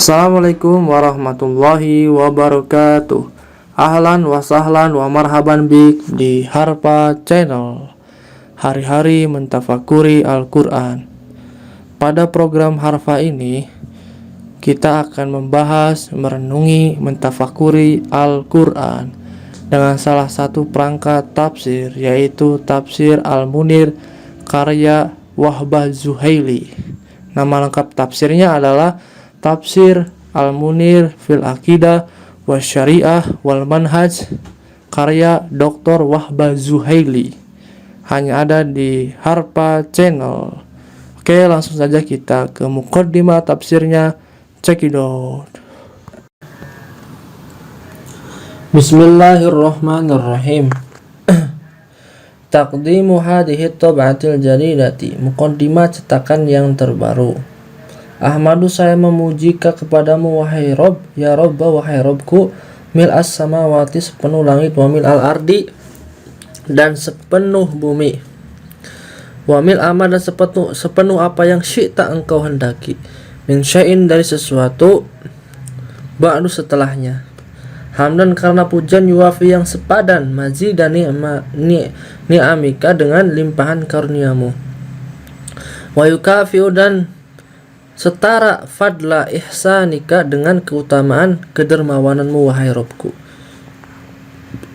Assalamualaikum warahmatullahi wabarakatuh. Ahlan wa sahlan wa marhaban bik di Harpa Channel. Hari-hari mentafakuri Al-Quran. Pada program Harfa ini, kita akan membahas, merenungi, mentafakuri Al-Quran dengan salah satu perangkat tafsir, yaitu Tafsir Al-Munir karya Wahbah Zuhaili. Nama lengkap tafsirnya adalah Tafsir Al-Munir fil Aqidah wa Syariah wal Manhaj karya Dr. Wahbah Zuhaili. Hanya ada di Harpa Channel. Oke, langsung saja kita ke muqaddimah tafsirnya. Cekidot. Bismillahirrahmanirrahim. Taqdimu hadhihi tab'atil jaridati. Muqaddimah cetakan yang terbaru. Ahmadu, saya memuji kepadamu wahai Rob, ya Robba, wahai Robku, mil as samawati, sepenuh langit, wa mil al ardi, dan sepenuh bumi, wa mil ama, dan sepenuh apa yang syi'ta engkau hendaki, min syai'in, dari sesuatu, ba'du, setelahnya. Hamdan, karena pujian, yuwafi, yang sepadan, mazidan ni'amika, dengan limpahan karuniamu, wa yukafi'u, dan setara fadla ihsanika, dengan keutamaan kedermawananmu wahai Robku.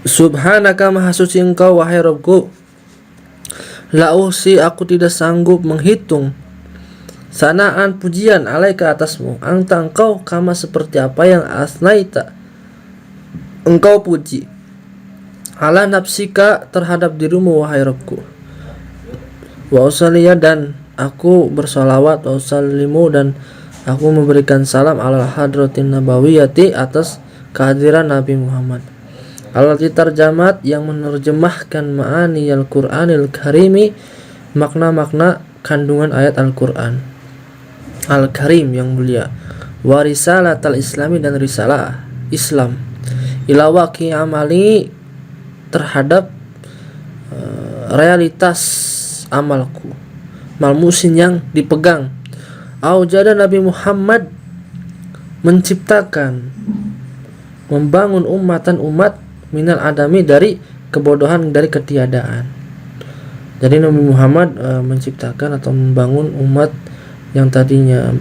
Subhanaka, maha suci engkau wahai Robku. La uhsi, aku tidak sanggup menghitung sanaan pujian alaika atasmu, anta engkau, kama seperti apa yang asnaita engkau puji, ala nafsika, terhadap dirimu wahai Robku. Wa usalliya, dan aku bersolawat, wa usallimu, dan aku memberikan salam, ala hadratin nabawiyati, atas kehadiran Nabi Muhammad, alati tarjamat, yang menerjemahkan ma'ani al-Qur'anil karimi, makna-makna kandungan ayat Al-Quran Al-Karim yang mulia, wa risalat al-islami, dan risalah Islam, ila waqi amali, terhadap realitas amalku, malmusin, yang dipegang. Aujada, Nabi Muhammad menciptakan, membangun umat minal adami, dari kebodohan, dari ketiadaan. Jadi Nabi Muhammad menciptakan atau membangun umat yang tadinya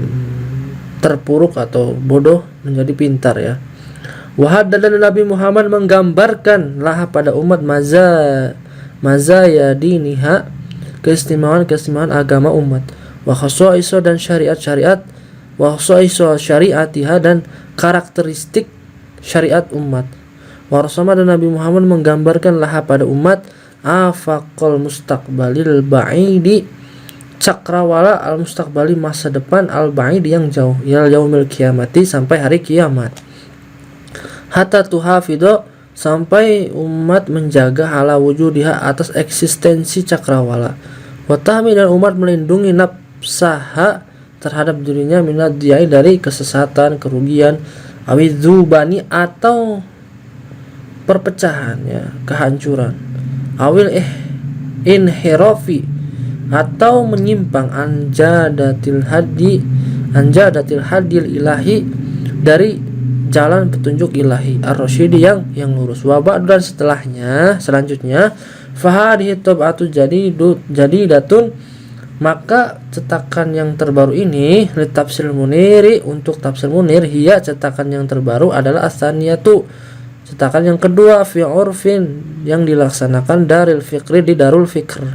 terpuruk atau bodoh menjadi pintar, ya. Wahad, dan Nabi Muhammad menggambarkan laha pada umat mazaya diniha, keistimewaan agama umat, wa khasaiso, dan syariat-syariat, wa khasaiso syariatiha, dan karakteristik syariat umat. Wa rasama, dan Nabi Muhammad menggambarkan laha pada umat afaqal mustaqbalil ba'idi, cakrawala al mustaqbali, masa depan, al ba'id, yang jauh, ya yaumil kiamati, sampai hari kiamat. Hatta tuhafido, sampai umat menjaga ala wujudiha, atas eksistensi cakrawala. Watahmi, dan umat melindungi nafsaha, terhadap dirinya, minad diyai, dari kesesatan, kerugian, awidzubani, atau perpecahan, ya, kehancuran, awil inhirafi, atau menyimpang, anjadatil hadil ilahi, dari jalan petunjuk ilahi, ar-rasyidi, yang lurus. Wa ba'du, dan selanjutnya, fahadhihi tab'atu jadidatun, maka cetakan yang terbaru ini, li tafsir muniri, untuk tafsir munir, hiya, cetakan yang terbaru adalah asaniyatu, cetakan yang kedua, fi urfin, yang dilaksanakan daril fikri, di darul fikr,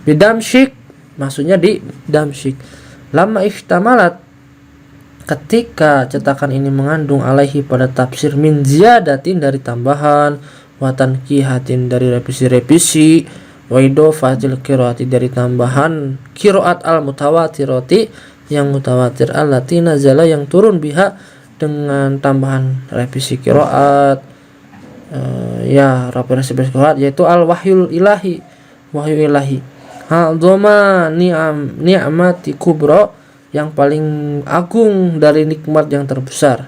bidamsyik, maksudnya di Damsyik. Lama ishtamalat, ketika cetakan ini mengandung alaihi, pada tafsir, min ziyadatin, dari tambahan, wa tanqihatin, dari revisi-revisi, wa idofatil qiraati, dari tambahan qiraat al mutawatirati, yang mutawatir, allati nazala, yang turun, biha, dengan tambahan revisi qiraat, revisi qiraat, yaitu al wahyul ilahi, wahyu ilahi, hadzoma ni'mati kubra, yang paling agung dari nikmat yang terbesar,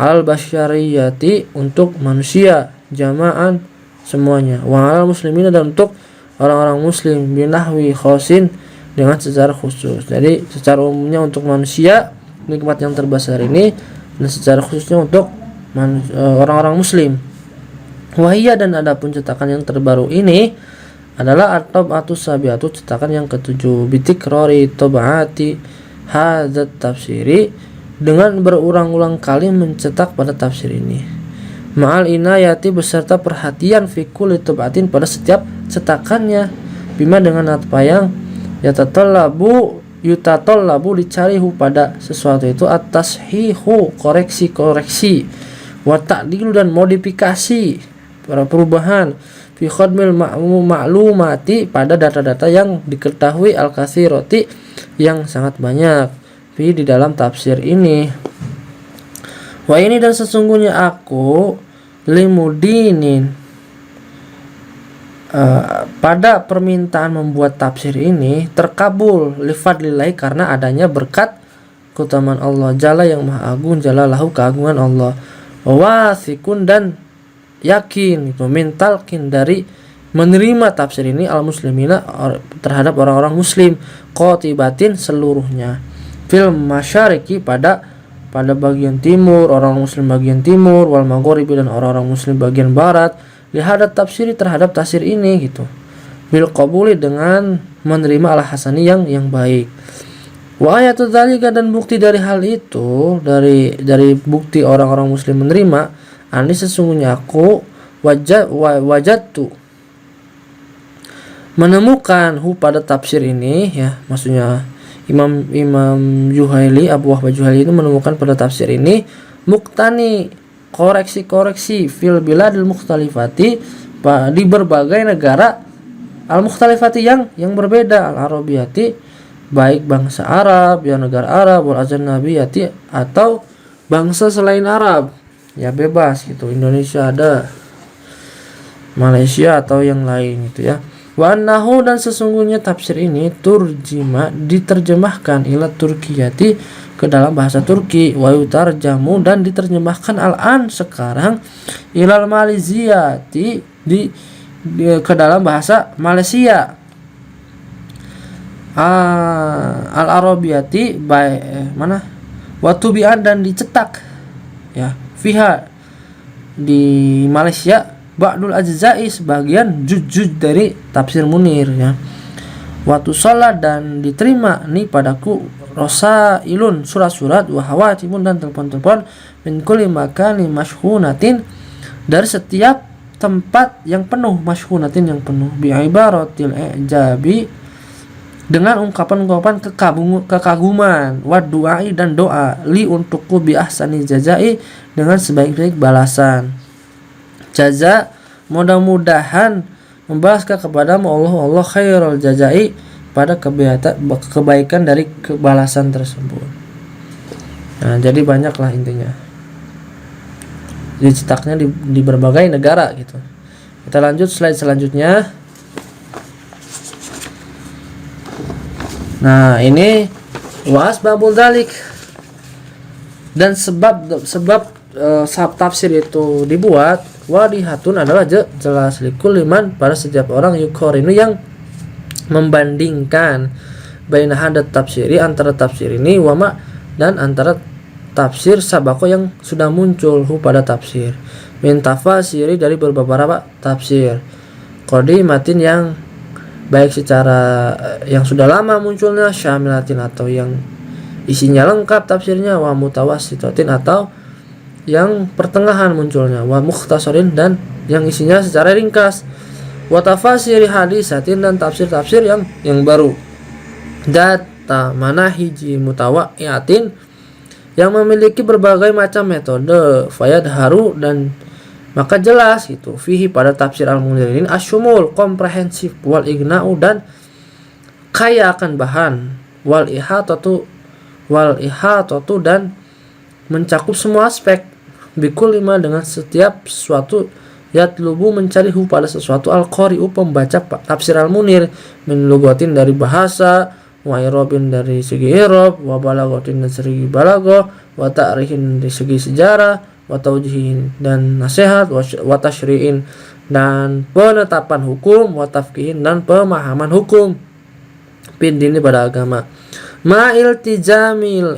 al basyariyati, untuk manusia jama'an, semuanya, wa al muslimin, dan untuk orang-orang muslim, binahwi khosin, dengan secara khusus. Jadi secara umumnya untuk manusia, nikmat yang terbesar ini, dan secara khususnya untuk orang-orang muslim. Wahia, dan adapun cetakan yang terbaru ini adalah at-tab'atus sabiatu, cetakan yang ketujuh, bitikrori tab'ati hadzat tafsiri, dengan berulang-ulang kali mencetak pada tafsir ini. Ma'al inayati, beserta perhatian fi kulli tab'atin, pada setiap cetakannya, bima, dengan apa yang yutatallabu dicarihu pada sesuatu itu, at-tashihu, koreksi, wa ta'dilu, dan modifikasi, para perubahan, fi khadmil ma'lumati, pada data-data yang diketahui, al-katsirati, yang sangat banyak, fi, di dalam tafsir ini. Wa ini, dan sesungguhnya aku, limudinin, pada permintaan membuat tafsir ini terkabul, lifadlillahi, karena adanya berkat keutamaan Allah, jalla, yang maha agung, jalla lahu, keagungan Allah, wasikun, dan yakin, itu mentalkin, dari menerima tafsir ini, al muslimina, terhadap orang-orang muslim, qotibatin, seluruhnya, fil masyariki, pada bagian timur, orang muslim bagian timur, wal maghribi, dan orang-orang muslim bagian barat, lihadat tafsiri, terhadap tafsir ini, gitu, bil qabuli, dengan menerima al hasani, yang baik. Wa ayatu dzalika, dan bukti dari hal itu, dari bukti orang-orang muslim menerima, ani, sesungguhnya aku, wajadtu, menemukan hu, pada tafsir ini, ya, maksudnya Imam Juhaili, Abu Wahbah Juhaili itu menemukan pada tafsir ini, muktani, koreksi fil biladil mukhtalifati, di berbagai negara, al mukhtalifati, yang berbeda, al arabiyati, baik bangsa Arab, ya, negara Arab, wal ajnabiyati, atau bangsa selain Arab, ya, bebas gitu, Indonesia ada, Malaysia atau yang lain, gitu ya. Wa annahu, dan sesungguhnya tafsir ini turjima, diterjemahkan, ila turkiyati, ke dalam bahasa Turki, wa yutarjamu, dan diterjemahkan al-an, sekarang, ilal maliziyati, ke dalam bahasa Malaysia, al arabiyati, wa tubi'an, dan dicetak, ya, fiha, di Malaysia, ba'dul ajza'i, sebagian juz-juz dari tafsir Munir, ya, wa tusalla, dan diterima nih padaku, rosailun, surat-surat, wa hawatimun, dan telepon-telepon, min kulli makani masyhunatin, dari setiap tempat yang penuh, masyhunatin, yang penuh, bi ibaratil ijabi, dengan ungkapan-ungkapan kekaguman, wa du'ai, dan doa, li, untukku, bi ahsani jazai, dengan sebaik-baik balasan, jaza, mudah-mudahan membalaskan kepadamu Allah khairul jazai, pada kebaikan dari kebalasan tersebut. Nah, jadi banyaklah intinya, dicetaknya di berbagai negara, gitu. Kita lanjut slide selanjutnya. Nah, ini wasbabul dzalik, dan sebab tafsir itu dibuat, wadihatun, adalah jelas, likul liman, pada setiap orang, yukorinu, yang membandingkan, baina hadat tafsiri, antara tafsir ini, wama, dan antara tafsir sabako, yang sudah muncul hu, pada tafsir, min tafasiri, dari beberapa tafsir, qadimatin, yang baik secara yang sudah lama munculnya, syamilatin, atau yang isinya lengkap tafsirnya, wa mutawassitatin, atau yang pertengahan munculnya, wa mukhtasarin, dan yang isinya secara ringkas, wa tafasiri hadisatin, dan tafsir-tafsir yang baru, data manahiji mutawaiyatin, yang memiliki berbagai macam metode, fayadharu, dan maka jelas itu, fihi, pada tafsir al-Munzirin, asyumul, komprehensif, wal igna'u, dan kaya akan bahan, wal ihatatu, dan mencakup semua aspek, bikul lima, dengan setiap sesuatu, yatlubu, mencari hu, pada sesuatu, al-qari'u, pembaca tafsir al-Munir, min lugatin, dari bahasa, wa irobin, dari segi irob, wa balagotin, dari segi balagoh, wa ta'rihin, dari segi sejarah, wa taujihin, dan nasihat, wa tasyri'in, dan penetapan hukum, wa tafkihin, dan pemahaman hukum, pindini, pada agama, ma'il tijamil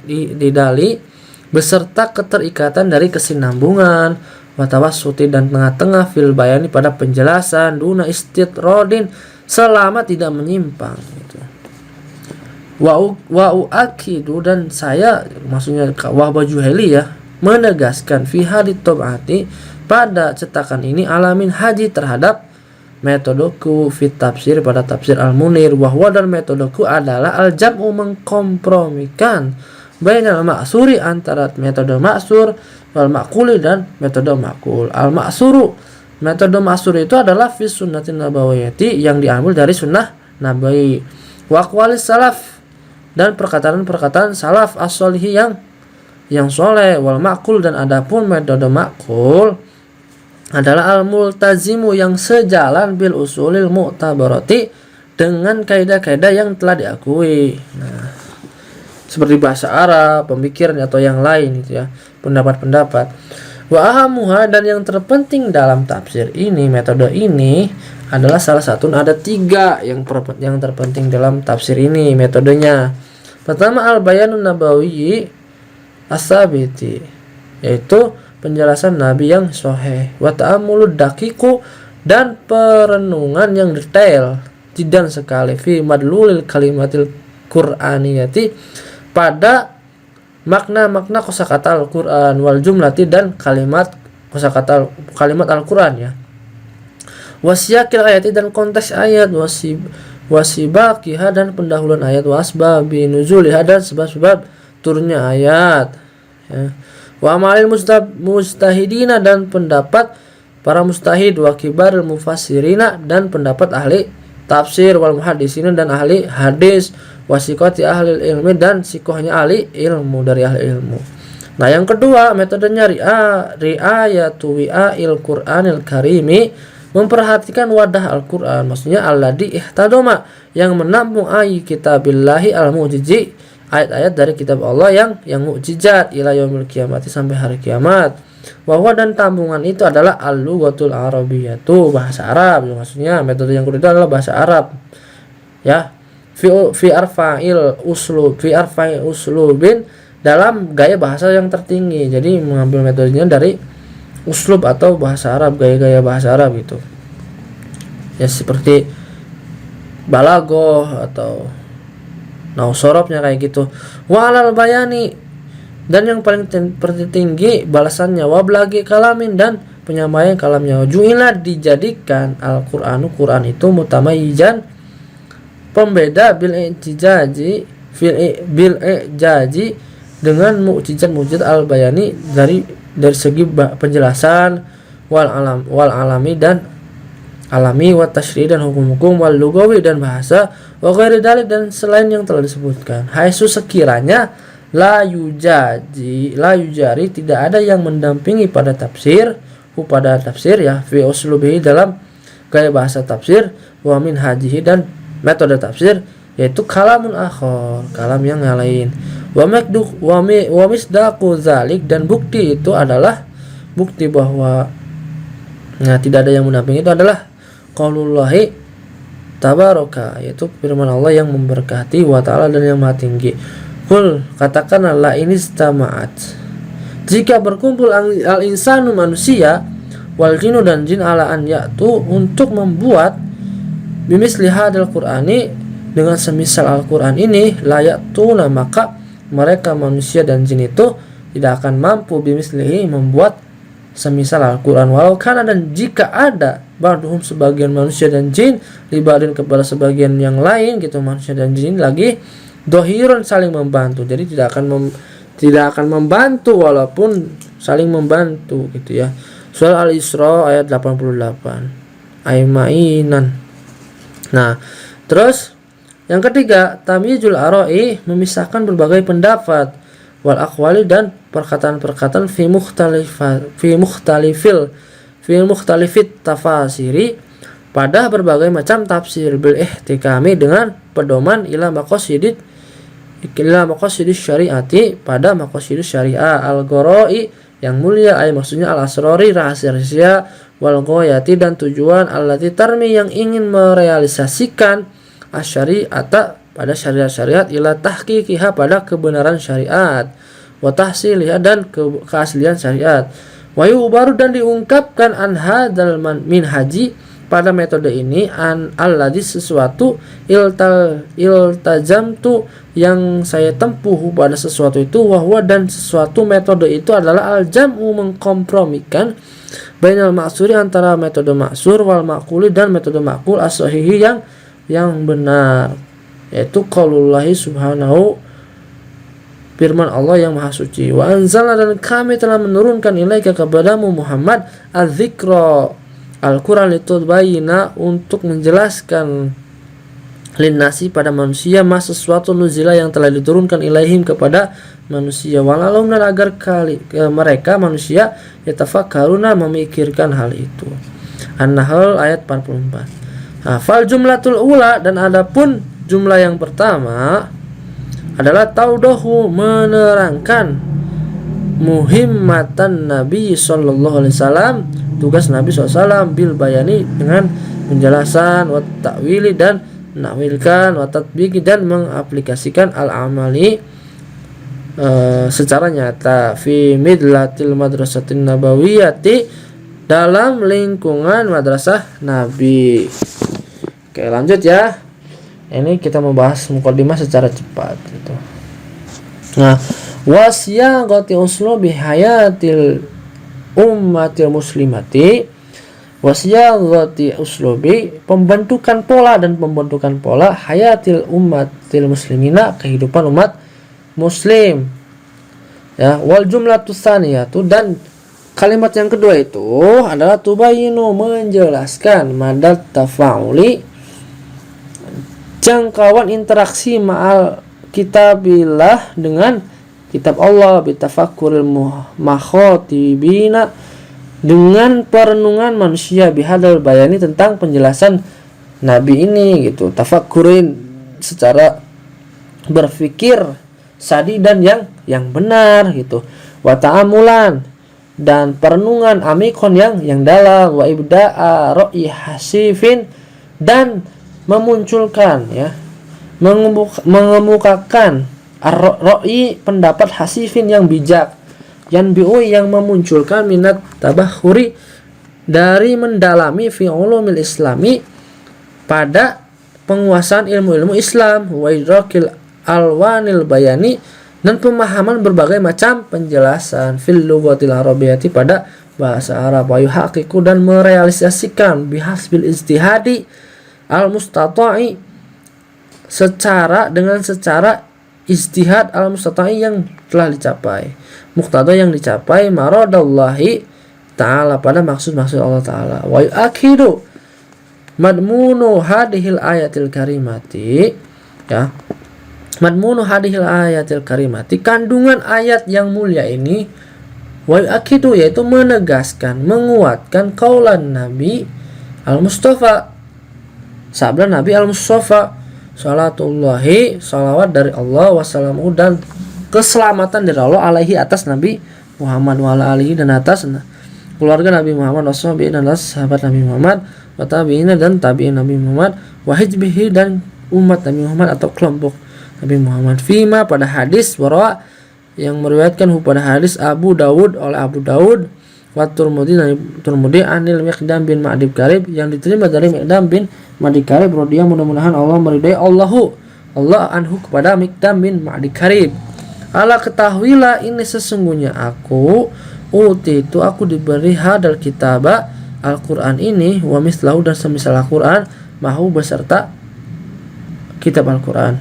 i'tidali beserta keterikatan dari kesinambungan, watawasuti dan tengah-tengah fil bayani pada penjelasan, duna istitrodin selama tidak menyimpang gitu. Wa uakidu dan saya, maksudnya Wahbah Juhaili ya, menegaskan fi hadit tob'ati pada cetakan ini alamin haji terhadap metodoku fit tafsir pada tafsir Al-Munir, wahwa dan metodoku adalah al-jam'u mengkompromikan bainal ma'suri antara metode ma'sur wal ma'kuli dan metode ma'kul. Al-ma'suru, metode ma'sur itu adalah fi sunnatin nabawiyyati yang diambil dari sunnah nabawi, wa aqwalis salaf dan perkataan-perkataan salaf as-solihi yang soleh, wal ma'kul dan adapun metode ma'kul adalah al-multazimu yang sejalan bil usulil mu'tabarati dengan kaidah-kaidah yang telah diakui. Nah, seperti bahasa Arab, pemikiran atau yang lain gitu ya, pendapat-pendapat. Wa ahamuha dan yang terpenting dalam tafsir ini, metode ini adalah salah satu, ada 3 yang terpenting dalam tafsir ini metodenya. Pertama al-bayanun nabawiyyi as-sabiti, yaitu penjelasan Nabi yang sahih, wa ta'ammulud daqiqu dan perenungan yang detail, jidan sekali fi madlulil kalimatil qur'aniyati pada makna-makna kosakata Al-Qur'an, wal jumlati dan kalimat kosakata kalimat Al-Qur'an ya. Wasiyakil ayati dan konteks ayat, wasibaqiha dan pendahuluan ayat, wasbabi nuzuliha dan sebab-sebab turunnya ayat ya. Wa amalil mustahidina dan pendapat para mustahid, wa kibaril mufassirina dan pendapat ahli tafsir, wal muhaddisina dan ahli hadis, wasiqati ahli ilmi dan sikohnya ahli ilmu dari ahli ilmu. Nah yang kedua metodenya ri'ayatu wi'ail Qur'anil karimi, memperhatikan wadah Al-Qur'an, maksudnya alladhi ihtadoma yang menampung ayat kitabillahi al-mu'jizi, ayat-ayat dari kitab Allah yang mukjizat ila yaumil qiyamati sampai hari kiamat. Bahwa dan tambungan itu adalah al-lughatul arabiyyatu, bahasa Arab. Maksudnya metode yang kedua adalah bahasa Arab. Ya. Fi arfa'il uslubin dalam gaya bahasa yang tertinggi. Jadi mengambil metodenya dari uslub atau bahasa Arab, gaya-gaya bahasa Arab gitu. Ya seperti balagoh atau nausorobnya kayak gitu. Wa alal bayani dan yang paling tinggi balasannya, wablagi kalamin dan penyampaian kalamnya, ju'ila dijadikan Al-Qur'anu Quran itu mutamayyijan pembeda bil ijaji dengan mukjizat al-bayani dari segi penjelasan, wal alami dan alami, wa tasyri' dan hukum-hukum, wal lugawi dan bahasa, wa ghairi dzalik dan selain yang telah disebutkan. Haitsu sekiranya la yujari tidak ada yang mendampingi pada tafsir ya, fi uslubihi dalam gaya bahasa tafsir, wa min hajihi dan metode tafsir, yaitu kalamun akhar, kalam yang lain, wa misdaqu dzalik dan bukti itu adalah bukti bahwa tidak ada yang mendampingi itu adalah qaulullahi tabaraka, yaitu firman Allah yang memberkati, wa ta'ala dan yang maha tinggi. Qul, katakanlah la ini istama'at, jika berkumpul al-insanu manusia, wal jinnu dan jin ala an ya'tu untuk membuat bimisli hadal qur'ani dengan semisal Al-Qur'an ini, la ya'tuna maka mereka manusia dan jin itu tidak akan mampu bimislihi membuat semisal Al-Quran, walau kana dan jika ada ba'duhum sebagian manusia dan jin libadin kepada sebagian yang lain gitu, manusia dan jin lagi dohirun saling membantu, jadi tidak akan membantu walaupun saling membantu gitu ya. Surah Al-Isra ayat 88 Aimainan. Nah terus yang ketiga tamyizul ara'i, memisahkan berbagai pendapat, wal aqwali dan perkataan-perkataan fi mukhtalifit tafasiri pada berbagai macam tafsir, bil ihtikami dengan pedoman ila maqasidis syariati pada maqasidis syariah, al-ghara'i yang mulia, ay maksudnya al-asrari rahasia-rahasia, wal ghayati dan tujuan, allati tarmi yang ingin merealisasikan, asyari'ata pada syariat-syariat, ila tahqiqiha pada kebenaran syariat, wa tahsiliha dan keaslian syariat, wa yubaru dan diungkapkan an hadzal minhaji pada metode ini an alladzi sesuatu iltajamtu yang saya tempuh pada sesuatu itu, wahwa dan sesuatu metode itu adalah al-jam'u mengkompromikan bainal ma'suri antara metode ma'sur wal ma'quli dan metode ma'qul as-sahihi yang benar, yaitu qaulullahi subhanahu, firman Allah yang maha suci, wa anzalna dan kami telah menurunkan ilaika kepadamu Muhammad az-zikra Al-Quran litubayyina untuk menjelaskan linnasi pada manusia mas sesuatu nuzila yang telah diturunkan ilaihim kepada manusia, walalum dan agar mereka manusia yatafakkaruna memikirkan hal itu. An-Nahl ayat 44. Fal jumlatul ula dan adapun jumlah yang pertama adalah taudahu menerangkan muhimmatan Nabi sallallahu alaihi wasallam, tugas Nabi SAW bil bayani dengan penjelasan, wa ta'wili dan menakwilkan, wa tatbiqi dan mengaplikasikan al-amali secara nyata fi midlatil madrasatin nabawiyati dalam lingkungan madrasah Nabi. Oke, lanjut ya. Ini kita membahas mukadimah secara cepat gitu. Nah, wasyaqati uslubi hayatil ummatil muslimati, wasyaqati uslubi pembentukan pola dan pembentukan pola hayatil ummatil muslimina kehidupan umat muslim. Ya, wal jumlatus tsaniyatu dan kalimat yang kedua itu adalah tubayinu menjelaskan madad tafa'uli jangkauan interaksi ma'al kitabillah dengan kitab Allah, bitafakkuril makhotibina dengan perenungan manusia, bihadal bayani tentang penjelasan Nabi ini gitu, tafakkurin secara berpikir sadi dan yang benar gitu, wa ta'amulan dan perenungan amikon yang dalam, wa ibda'a ra'i hasifin dan memunculkan ya mengemukakan ar-ra'i pendapat hasifin yang bijak, yanbi'u yang memunculkan minat tabahuri dari mendalami fi ulumil islami pada penguasaan ilmu-ilmu Islam, wa idrakil alwanil bayani dan pemahaman berbagai macam penjelasan fil lughatil arabiyyati pada bahasa Arab, wa yuhaqiqu dan merealisasikan bihasbil ijtihadi al-mustata'i secara ijtihad al-mustata'i yang telah dicapai, muqtada yang dicapai, maradallahi ta'ala pada maksud-maksud Allah Ta'ala, wa yu'akhidu madmunu hadhil ayatil karimati ya, madmunu hadhil ayatil karimati kandungan ayat yang mulia ini, wa yu'akhidu yaitu menegaskan, menguatkan qaulan Nabi al-Mustafa, sabda Nabi al-Mustafa, salatullahi salawat dari Allah, wassalamu dan keselamatan dari Allah alaihi atas Nabi Muhammad, wa ala alihi dan atas keluarga Nabi Muhammad, washabihi dan atas sahabat Nabi Muhammad, wa tabi'ina dan tabi'in Nabi Muhammad, wa hizbihi dan umat Nabi Muhammad atau kelompok Nabi Muhammad, fima pada hadis warawa yang meriwayatkan pada hadis Abu Dawud oleh Abu Dawud, wa Turmudi dan Turmudi anil Miqdam bin Ma'di Karib yang diterima dari Miqdam bin Ma'di Karib radhiyallahu, mudah-mudahan Allah meridai Allah anhu kepada Miqdam bin Ma'di Karib, ala ketahuilah ini sesungguhnya aku diberi hadal kitaba Al-Quran ini, wa mislahu dan semisal Al-Quran, mahu beserta kitab Al-Quran.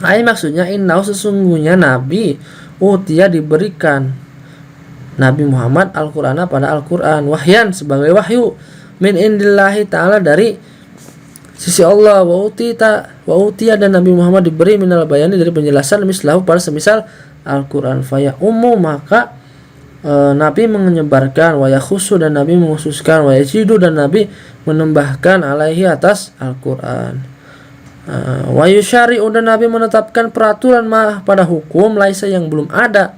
Maksudnya innahu sesungguhnya Nabi utiya diberikan Nabi Muhammad Al-Qur'ana pada Al-Qur'an, wahyan sebagai wahyu min indillahi ta'ala dari sisi Allah, wa utiya dan Nabi Muhammad diberi minal bayani dari penjelasan mislahu pada semisal Al-Qur'an, faya ummu maka Nabi menyebarkan, wa yakhusu dan Nabi mengkhususkan, wa yazidu dan Nabi menambahkan alaihi atas Al-Qur'an, wa yusyari'u dan Nabi menetapkan peraturan pada hukum laisa yang belum ada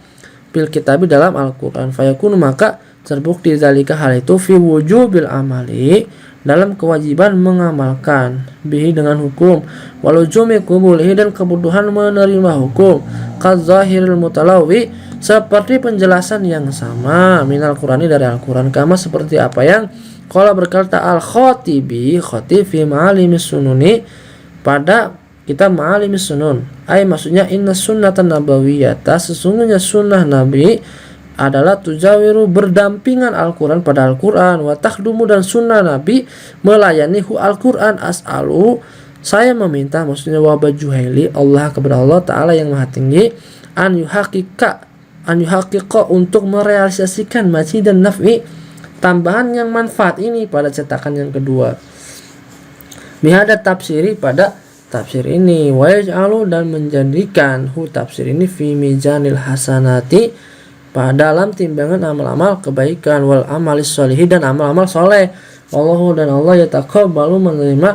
bil kitabi dalam Al-Qur'an, fayakunu maka terbukti zalika hal itu fi wujubil amali dalam kewajiban mengamalkan bihi dengan hukum, walujumi qubulihi dan kebutuhan menerima hukum, kadzahiril mutalawi seperti penjelasan yang sama minal Qur'ani dari Al-Qur'an, kama seperti apa yang qala berkata al-Khatibi khatib fi ma'alimis sununi pada kitab Ma'alimis Sunun, maksudnya inna sunnatan nabawiyyata sesungguhnya sunnah Nabi adalah tujawiru berdampingan Al-Quran pada Al-Quran, wa takhdumu dan sunnah Nabi melayani Al-Quran, as'alu saya meminta, maksudnya wabah Juhaili Allah kepada Allah Ta'ala yang maha tinggi, an yuhaqiqa untuk merealisasikan maji dan naf'i tambahan yang manfaat ini pada cetakan yang kedua, bihada tafsiri pada tafsir ini, wa yaj'alu dan menjadikan tafsir ini fi mizanil hasanati pada dalam timbangan amal-amal kebaikan, wal amalis sholihi dan amal-amal soleh, Allahu dan Allah yataqabbalu menerima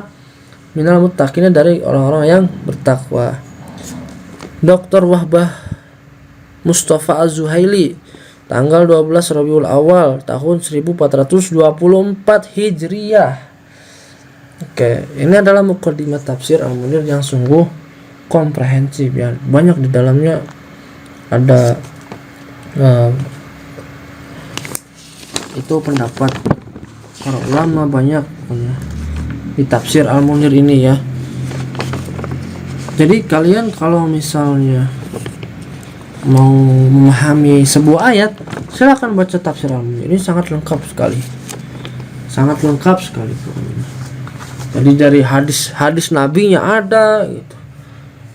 minal muttaqina dari orang-orang yang bertakwa. Dr. Wahbah Mustafa Az-Zuhaili tanggal 12 Rabiul Awal tahun 1424 Hijriyah. Oke, ini adalah muqaddimah tafsir Al-Munir yang sungguh komprehensif ya. Banyak di dalamnya, ada itu pendapat para ulama banyak di tafsir Al-Munir ini ya. Jadi kalian kalau misalnya mau memahami sebuah ayat, silakan baca tafsir Al-Munir. Ini sangat lengkap sekali. Jadi dari hadis nabinya ada gitu.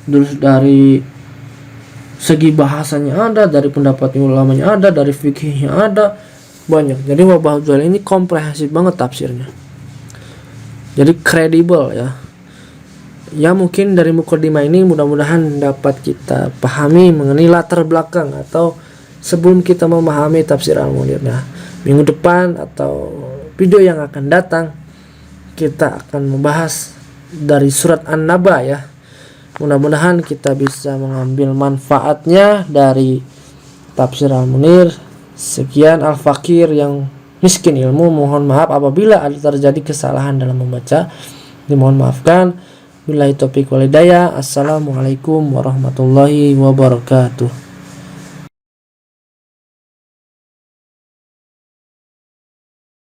Terus dari segi bahasanya ada, dari pendapat ulamanya ada, dari fikihnya ada, banyak. Jadi Wabah Juhaili ini komprehensif banget tafsirnya. Jadi kredibel ya. Ya mungkin dari mukaddimah ini mudah-mudahan dapat kita pahami mengenai latar belakang atau sebelum kita memahami tafsir Al-Munir. Nah, minggu depan atau video yang akan datang kita akan membahas dari surat An-Naba ya. Mudah-mudahan kita bisa mengambil manfaatnya dari tafsir Al-Munir. Sekian Al-Fakir yang miskin ilmu, mohon maaf apabila ada terjadi kesalahan dalam membaca, dimohon maafkan. Billahi taufiq wal hidayah. Assalamualaikum warahmatullahi wabarakatuh.